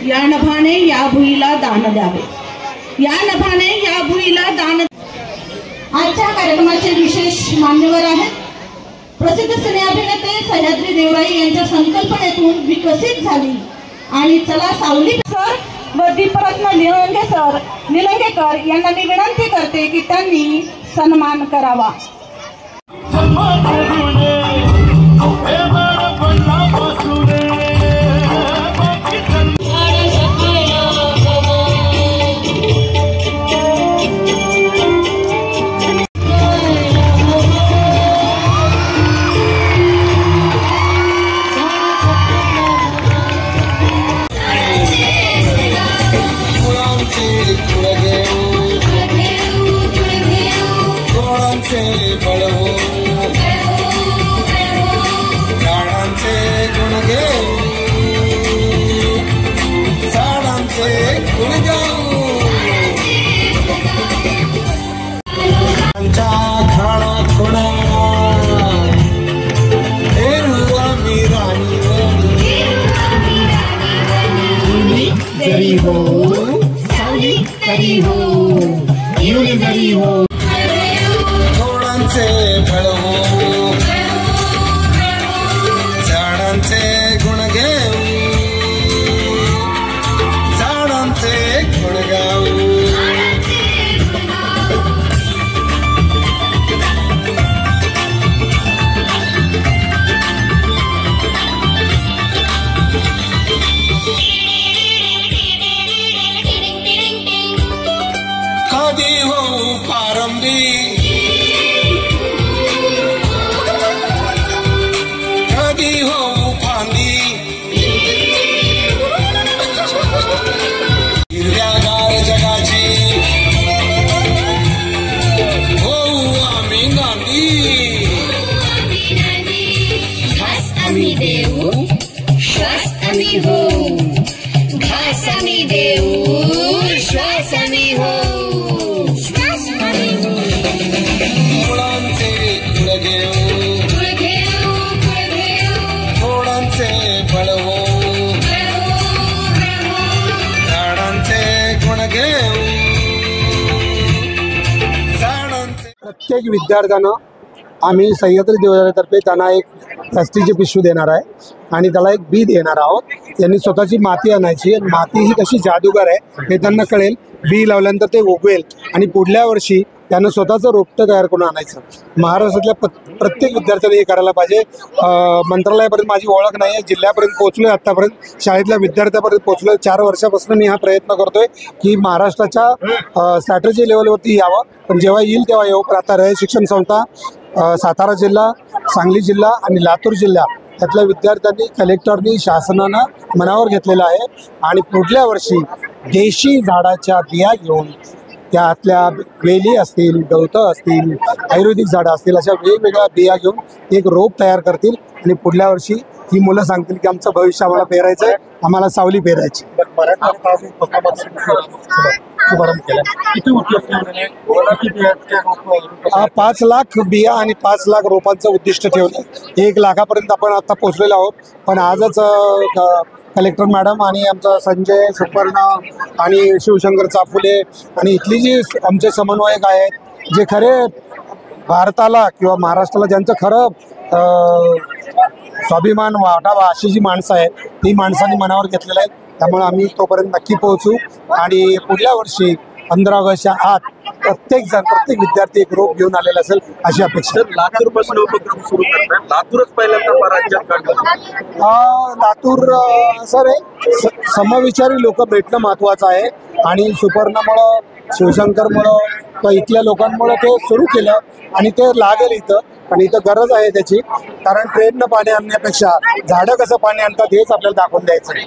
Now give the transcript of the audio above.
या नभाने या भुईला दान द्यावे, या नभाने या भुईला दान। आजच्या कार्यक्रमाचे विशेष मान्यवर आहेत प्रसिद्ध सिने अभिनेते सह्याद्री देवराई यांच्या संकल्पनेतून विकसित झाली आणि चला सावली सर व दीपरत्न निलंगेकर यांना मी विनंती करते की त्यांनी सन्मान करावा। प्रत्येक विद्यार्थ्यांना आम्ही सह्याद्री देवराईतर्फे त्यांना एक प्लास्टिकची पिशवी देणार आहे आणि त्याला एक बी देणार आहोत। त्यांनी स्वतःची माती आणायची आणि माती ही कशी जादूगार आहे हे त्यांना कळेल। बी लावल्यानंतर ते उगवेल आणि पुढल्या वर्षी त्यांना स्वतःचं रोपटं तयार करून आणायचं। महाराष्ट्रातल्या प्रत्येक विद्यार्थ्यांनी हे करायला पाहिजे। मंत्रालयापर्यंत माझी ओळख नाही आहे, जिल्ह्यापर्यंत पोहोचलो आहे, आत्तापर्यंत शाळेतल्या विद्यार्थ्यापर्यंत पोहोचलो आहे। 4 वर्षापासून मी हा प्रयत्न करतोय की महाराष्ट्राच्या स्ट्रॅटेजी लेवलवरती यावं, पण जेव्हा येईल तेव्हा येऊ। पण आता रयत शिक्षण संस्था सातारा जिल्हा, सांगली जिल्हा आणि लातूर जिल्हा यातल्या विद्यार्थ्यांनी कलेक्टरनी शासनानं मनावर घेतलेलं आहे आणि पुढल्या वर्षी देशी झाडाच्या बिया घेऊन त्यातल्या वेली असतील, गवतं असतील, आयुर्वेदिक झाडं असतील अशा वेगवेगळ्या बिया घेऊन एक रोप तयार करतील आणि पुढल्या वर्षी ही मुलं सांगतील की आमचं भविष्य आम्हाला पेरायचं आहे, आम्हाला सावली पेरायची। 5 लाख बिया आणि 5 लाख रोपांचं उद्दिष्ट ठेवलं। 1 लाखापर्यंत आपण आता पोहोचलेलो आहोत। पण आजच कलेक्टर मॅडम आणि आमचा संजय सुपर्ण आणि शिवशंकर चाफुले आणि इथली जी आमचे समन्वयक आहेत जे खरे भारताला किंवा महाराष्ट्राला ज्यांचं खरं स्वाभिमान वाटावा अशी जी माणसं आहेत ती माणसांनी मनावर घेतलेलं आहे. त्यामुळे आम्ही तोपर्यंत नक्की पोहोचू आणि पुढल्या वर्षी 15 ऑगस्टच्या आत प्रत्येक विद्यार्थी एक रोप घेऊन आलेला असेल अशी अपेक्षा. लातूर पासून उपक्रम सुरू करतात. लातूरच पहिल्यांदा राज्यात काढलं. लातूर सर समविचारी लोक भेटणं महत्त्वाचं आहे आणि सुपर्णामुळं शिवशंकरमुळं तर इथल्या लोकांमुळं ते सुरू केलं आणि ते लागेल इथं. पण इथं गरज आहे त्याची, कारण ट्रेननं पाणी आणण्यापेक्षा झाडं कसं पाणी आणतात हेच आपल्याला दाखवून द्यायचं आहे.